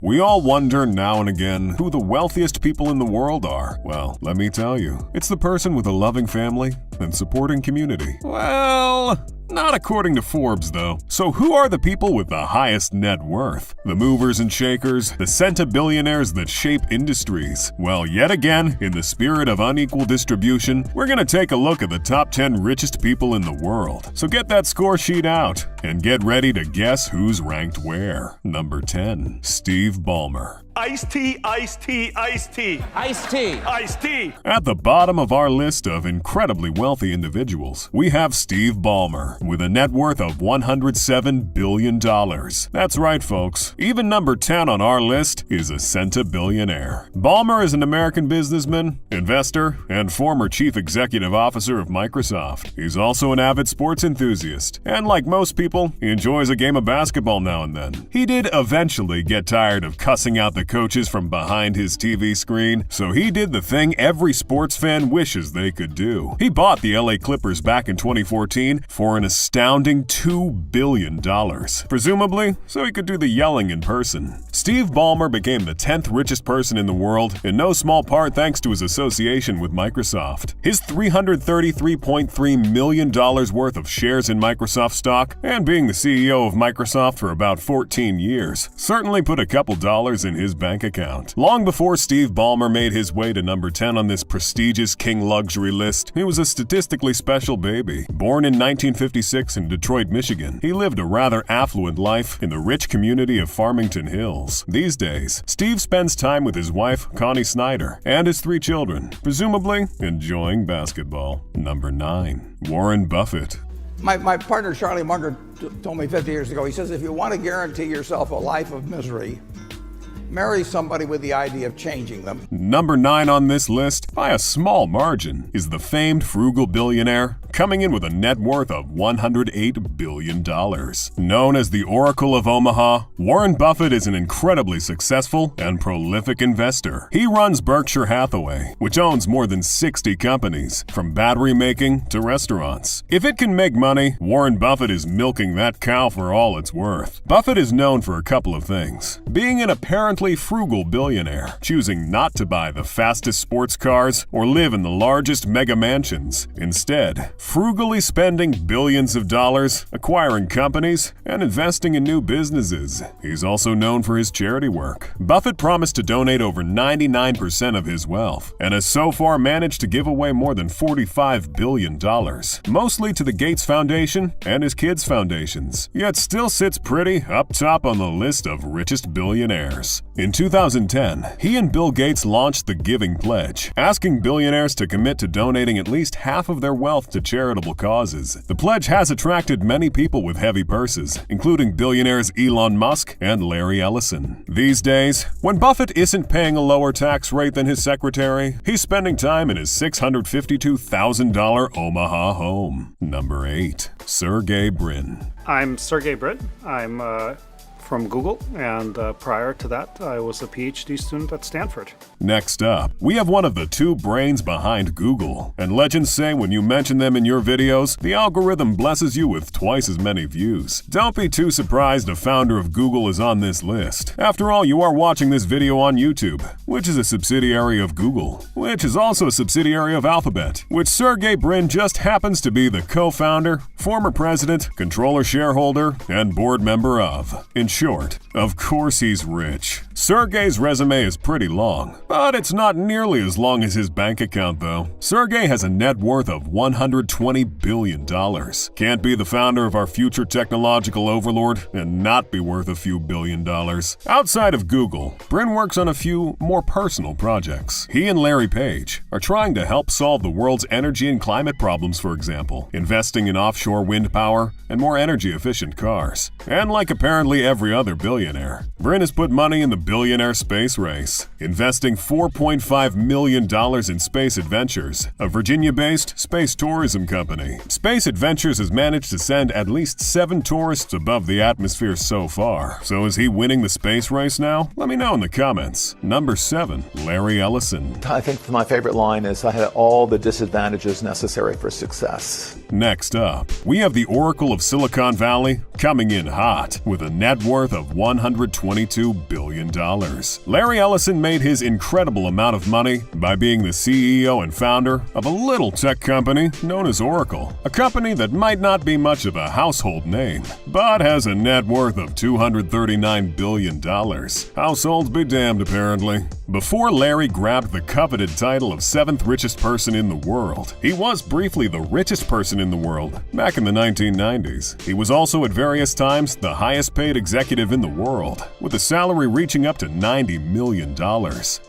We all wonder now and again who the wealthiest people in the world are. Well, let me tell you, it's the person with a loving family and supporting community. Well, not according to Forbes, though. So who are the people with the highest net worth? The movers and shakers, the centibillionaires that shape industries. Well, yet again, in the spirit of unequal distribution, we're gonna take a look at the top 10 richest people in the world. So get that score sheet out and get ready to guess who's ranked where. Number 10, Steve Ballmer. Iced tea, iced tea, iced tea. Iced tea. Iced tea. At the bottom of our list of incredibly wealthy individuals, we have Steve Ballmer with a net worth of $107 billion. That's right, folks. Even number 10 on our list is a centibillionaire. Ballmer is an American businessman, investor, and former chief executive officer of Microsoft. He's also an avid sports enthusiast, and like most people, he enjoys a game of basketball now and then. He did eventually get tired of cussing out the coaches from behind his TV screen, so he did the thing every sports fan wishes they could do. He bought the LA Clippers back in 2014 for an astounding $2 billion, presumably so he could do the yelling in person. Steve Ballmer became the 10th richest person in the world, in no small part thanks to his association with Microsoft. His $333.3 million worth of shares in Microsoft stock, and being the CEO of Microsoft for about 14 years, certainly put a couple dollars in his bank account. Long before Steve Ballmer made his way to number 10 on this prestigious king luxury list, he was a statistically special baby. Born in 1956 in Detroit, Michigan, he lived a rather affluent life in the rich community of Farmington Hills. These days, Steve spends time with his wife, Connie Snyder, and his 3 children, presumably enjoying basketball. Number 9, Warren Buffett. My partner, Charlie Munger, told me 50 years ago, he says, if you want to guarantee yourself a life of misery, marry somebody with the idea of changing them. Number 9 on this list, by a small margin, is the famed frugal billionaire, coming in with a net worth of $108 billion. Known as the Oracle of Omaha, Warren Buffett is an incredibly successful and prolific investor. He runs Berkshire Hathaway, which owns more than 60 companies, from battery making to restaurants. If it can make money, Warren Buffett is milking that cow for all it's worth. Buffett is known for a couple of things: being an apparently frugal billionaire, choosing not to buy the fastest sports cars or live in the largest mega mansions. Instead, frugally spending billions of dollars, acquiring companies, and investing in new businesses. He's also known for his charity work. Buffett promised to donate over 99% of his wealth, and has so far managed to give away more than $45 billion, mostly to the Gates Foundation and his kids' foundations, yet still sits pretty up top on the list of richest billionaires. In 2010, he and Bill Gates launched the Giving Pledge, asking billionaires to commit to donating at least half of their wealth to charitable causes. The pledge has attracted many people with heavy purses, including billionaires Elon Musk and Larry Ellison. These days, when Buffett isn't paying a lower tax rate than his secretary, he's spending time in his $652,000 Omaha home. Number 8, Sergey Brin. I'm Sergey Brin. I'm from Google, and prior to that, I was a PhD student at Stanford. Next up, we have one of the 2 brains behind Google, and legends say when you mention them in your videos, the algorithm blesses you with twice as many views. Don't be too surprised a founder of Google is on this list. After all, you are watching this video on YouTube, which is a subsidiary of Google, which is also a subsidiary of Alphabet, which Sergey Brin just happens to be the co-founder, former president, controller shareholder, and board member of. In short, of course he's rich. Sergey's resume is pretty long, but it's not nearly as long as his bank account though. Sergey has a net worth of $120 billion. Can't be the founder of our future technological overlord and not be worth a few $billion. Outside of Google, Brin works on a few more personal projects. He and Larry Page are trying to help solve the world's energy and climate problems, for example, investing in offshore wind power and more energy-efficient cars. And like apparently every other billionaire, Brin has put money in the billionaire space race, investing $4.5 million in Space Adventures, a Virginia-based space tourism company. Space Adventures has managed to send at least 7 tourists above the atmosphere so far. So is he winning the space race now? Let me know in the comments. Number 7, Larry Ellison. I think my favorite line is, I had all the disadvantages necessary for success. Next up, we have the Oracle of Silicon Valley coming in hot with a net worth worth of $122 billion. Larry Ellison made his incredible amount of money by being the CEO and founder of a little tech company known as Oracle, a company that might not be much of a household name, but has a net worth of $239 billion. Households be damned, apparently. Before Larry grabbed the coveted title of 7th richest person in the world, he was briefly the richest person in the world back in the 1990s. He was also at various times the highest paid executive in the world, with a salary reaching up to $90 million.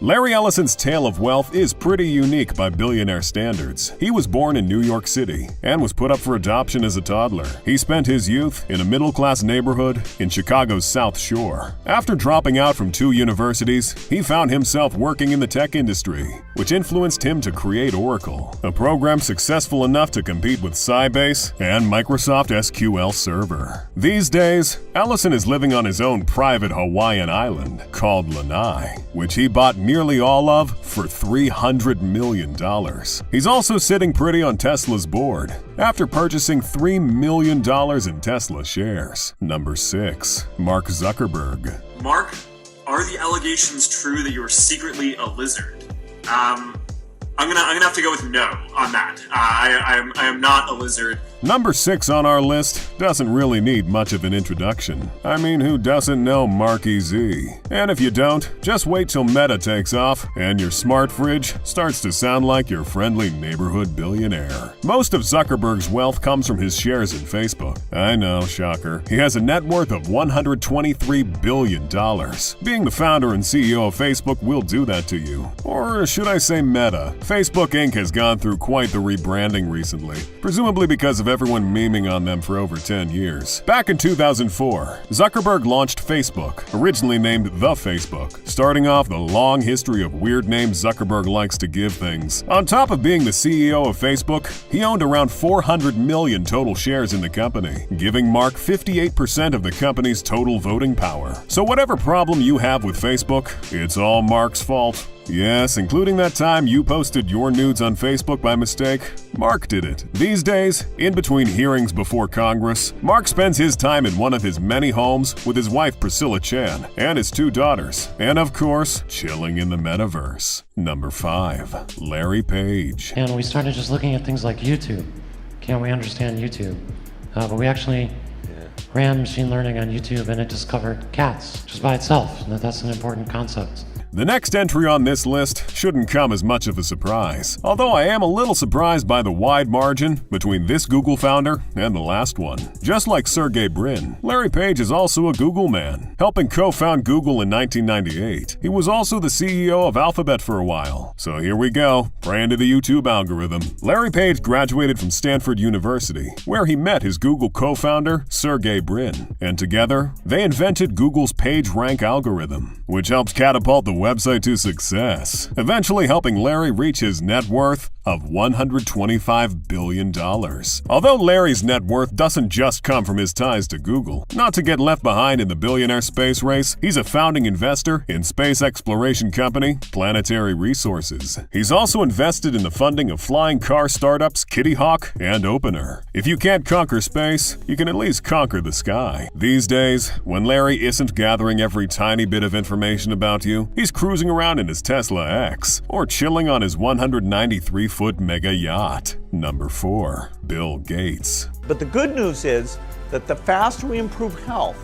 Larry Ellison's tale of wealth is pretty unique by billionaire standards. He was born in New York City and was put up for adoption as a toddler. He spent his youth in a middle-class neighborhood in Chicago's South Shore. After dropping out from 2 universities, he found himself working in the tech industry, which influenced him to create Oracle, a program successful enough to compete with Sybase and Microsoft SQL Server. These days, Ellison is living on his own private Hawaiian island called Lanai, which he bought nearly all of for $300 million. He's also sitting pretty on Tesla's board after purchasing $3 million in Tesla shares. Number 6. Mark Zuckerberg. Mark, are the allegations true that you're secretly a lizard? I'm gonna have to go with no on that. I am not a lizard. Number 6 on our list doesn't really need much of an introduction. I mean, who doesn't know Marky Z? And if you don't, just wait till Meta takes off and your smart fridge starts to sound like your friendly neighborhood billionaire. Most of Zuckerberg's wealth comes from his shares in Facebook. I know, shocker. He has a net worth of $123 billion. Being the founder and CEO of Facebook will do that to you. Or should I say Meta? Facebook Inc. has gone through quite the rebranding recently, presumably because of everyone memeing on them for over 10 years. Back in 2004, Zuckerberg launched Facebook, originally named The Facebook, starting off the long history of weird names Zuckerberg likes to give things. On top of being the CEO of Facebook, he owned around 400 million total shares in the company, giving Mark 58% of the company's total voting power. So whatever problem you have with Facebook, it's all Mark's fault. Yes, including that time you posted your nudes on Facebook by mistake. Mark did it. These days, in between hearings before Congress, Mark spends his time in one of his many homes with his wife Priscilla Chan and his 2 daughters, and of course, chilling in the metaverse. Number 5. Larry Page. And we started just looking at things like YouTube. Can we understand YouTube? But we actually ran machine learning on YouTube and it discovered cats just by itself. And that's an important concept. The next entry on this list shouldn't come as much of a surprise, although I am a little surprised by the wide margin between this Google founder and the last one. Just like Sergey Brin, Larry Page is also a Google man, helping co-found Google in 1998. He was also the CEO of Alphabet for a while. So here we go, praying to the YouTube algorithm. Larry Page graduated from Stanford University, where he met his Google co-founder, Sergey Brin, and together, they invented Google's PageRank algorithm, which helps catapult the website to success, eventually helping Larry reach his net worth of $125 billion. Although Larry's net worth doesn't just come from his ties to Google, not to get left behind in the billionaire space race, he's a founding investor in space exploration company Planetary Resources. He's also invested in the funding of flying car startups Kitty Hawk and Opener. If you can't conquer space, you can at least conquer the sky. These days, when Larry isn't gathering every tiny bit of information about you, he's cruising around in his Tesla X or chilling on his 193-foot mega yacht. Number 4. Bill Gates. But the good news is that the faster we improve health,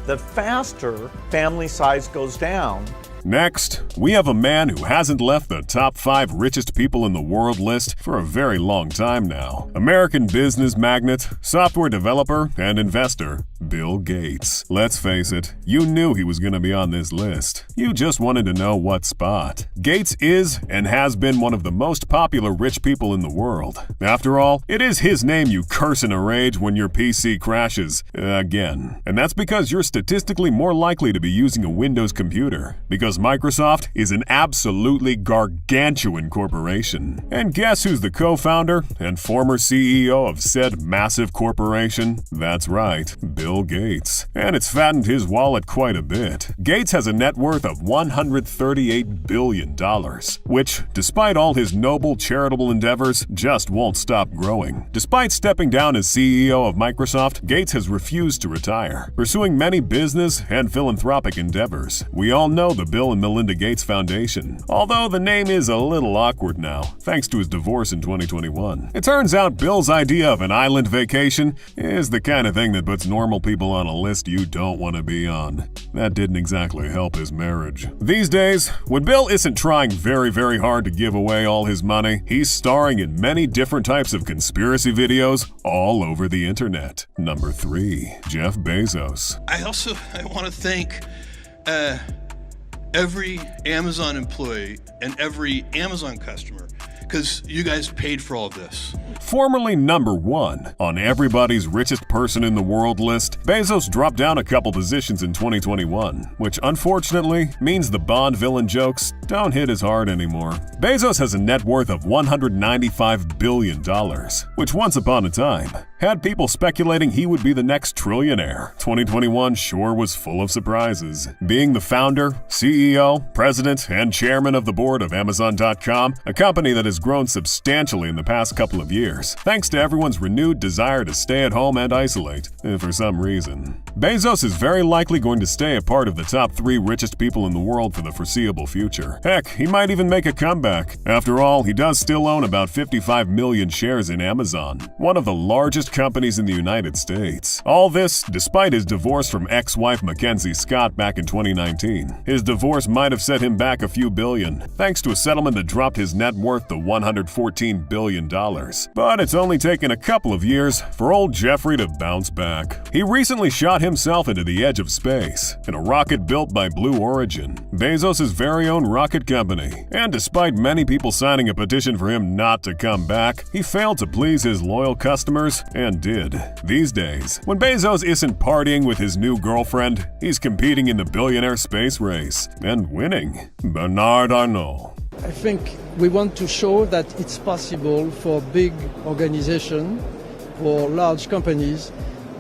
the faster family size goes down. Next, we have a man who hasn't left the top 5 richest people in the world list for a very long time now. American business magnate, software developer, and investor, Bill Gates. Let's face it, you knew he was going to be on this list. You just wanted to know what spot. Gates is and has been one of the most popular rich people in the world. After all, it is his name you curse in a rage when your PC crashes. Again. And that's because you're statistically more likely to be using a Windows computer. Because Microsoft is an absolutely gargantuan corporation. And guess who's the co-founder and former CEO of said massive corporation? That's right, Bill Bill Gates, and it's fattened his wallet quite a bit. Gates has a net worth of $138 billion, which, despite all his noble charitable endeavors, just won't stop growing. Despite stepping down as CEO of Microsoft, Gates has refused to retire, pursuing many business and philanthropic endeavors. We all know the Bill and Melinda Gates Foundation, although the name is a little awkward now, thanks to his divorce in 2021. It turns out Bill's idea of an island vacation is the kind of thing that puts normal people on a list you don't want to be on. That didn't exactly help his marriage. These days, when Bill isn't trying very hard to give away all his money, he's starring in many different types of conspiracy videos all over the internet. Number 3. Jeff Bezos. I want to thank every Amazon employee and every Amazon customer, because you guys paid for all of this. Formerly number 1 on everybody's richest person in the world list, Bezos dropped down a couple positions in 2021, which unfortunately means the Bond villain jokes don't hit as hard anymore. Bezos has a net worth of $195 billion, which once upon a time had people speculating he would be the next trillionaire. 2021 sure was full of surprises. Being the founder, CEO, president, and chairman of the board of Amazon.com, a company that has grown substantially in the past couple of years, thanks to everyone's renewed desire to stay at home and isolate, for some reason. Bezos is very likely going to stay a part of the top 3 richest people in the world for the foreseeable future. Heck, he might even make a comeback. After all, he does still own about 55 million shares in Amazon, one of the largest companies in the United States. All this despite his divorce from ex-wife Mackenzie Scott back in 2019. His divorce might have set him back a few billion, thanks to a settlement that dropped his net worth to $114 billion. But it's only taken a couple of years for old Jeffrey to bounce back. He recently shot himself into the edge of space in a rocket built by Blue Origin, Bezos' very own rocket company. And despite many people signing a petition for him not to come back, he failed to please his loyal customers and did. These days, when Bezos isn't partying with his new girlfriend, he's competing in the billionaire space race and winning. Bernard Arnault. I think we want to show that it's possible for big organizations, for large companies,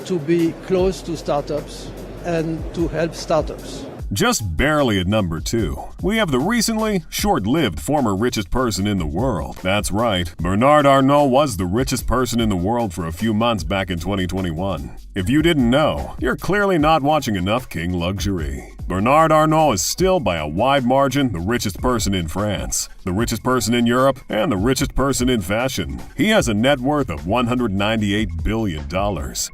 to be close to startups and to help startups. Just barely at number 2, we have the recently short-lived former richest person in the world. That's right, Bernard Arnault was the richest person in the world for a few months back in 2021. If you didn't know, you're clearly not watching enough King Luxury. Bernard Arnault is still by a wide margin the richest person in France, the richest person in Europe, and the richest person in fashion. He has a net worth of $198 billion.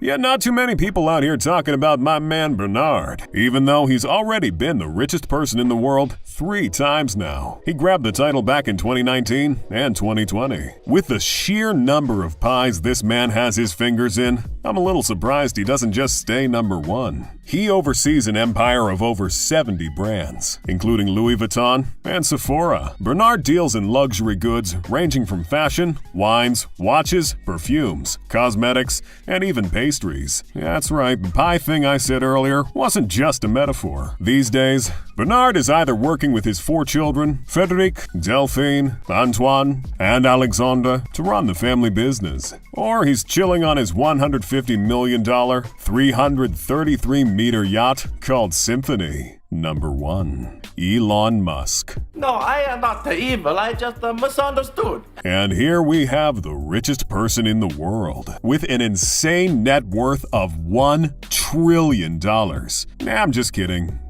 Yet not too many people out here talking about my man Bernard, even though he's already been the richest person in the world 3 times now. He grabbed the title back in 2019 and 2020. With the sheer number of pies this man has his fingers in, I'm a little surprised he doesn't just stay number 1. He oversees an empire of over 70 brands, including Louis Vuitton and Sephora. Bernard deals in luxury goods ranging from fashion, wines, watches, perfumes, cosmetics, and even pastries. That's right, the pie thing I said earlier wasn't just a metaphor. These days, Bernard is either working with his 4 children, Frederic, Delphine, Antoine, and Alexandre, to run the family business, or he's chilling on his $150 million, 333-meter yacht called Symphony. Number 1. Elon Musk. No, I am not evil, I just misunderstood. And here we have the richest person in the world, with an insane net worth of $1 trillion. Nah, I'm just kidding.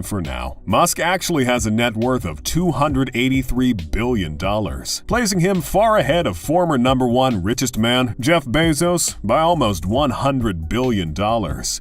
For now. Musk actually has a net worth of $283 billion, placing him far ahead of former number 1 richest man, Jeff Bezos, by almost $100 billion.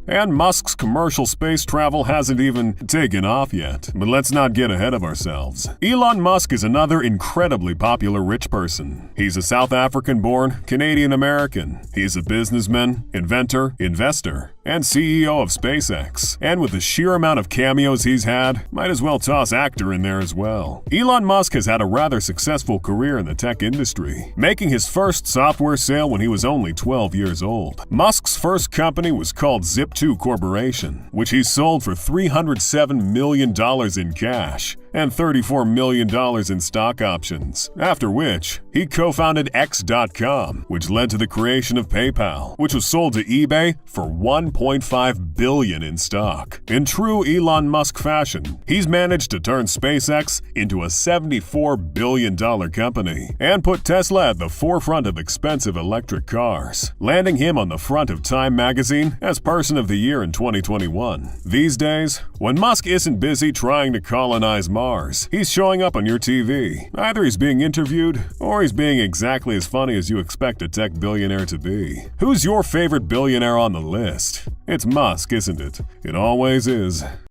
And Musk's commercial space travel hasn't even taken off yet. But let's not get ahead of ourselves. Elon Musk is another incredibly popular rich person. He's a South African-born Canadian-American. He's a businessman, inventor, investor, and CEO of SpaceX. And with the sheer amount of cameos he's had, might as well toss actor in there as well. Elon Musk has had a rather successful career in the tech industry, making his first software sale when he was only 12 years old. Musk's first company was called Zip2 Corporation, which he sold for $307 million in cash. and $34 million in stock options, after which he co-founded X.com, which led to the creation of PayPal, which was sold to eBay for $1.5 billion in stock. In true Elon Musk fashion, he's managed to turn SpaceX into a $74 billion company and put Tesla at the forefront of expensive electric cars, landing him on the front of Time magazine as Person of the Year in 2021. These days, when Musk isn't busy trying to colonize Mars, he's showing up on your TV. Either he's being interviewed, or he's being exactly as funny as you expect a tech billionaire to be. Who's your favorite billionaire on the list? It's Musk, isn't it? It always is.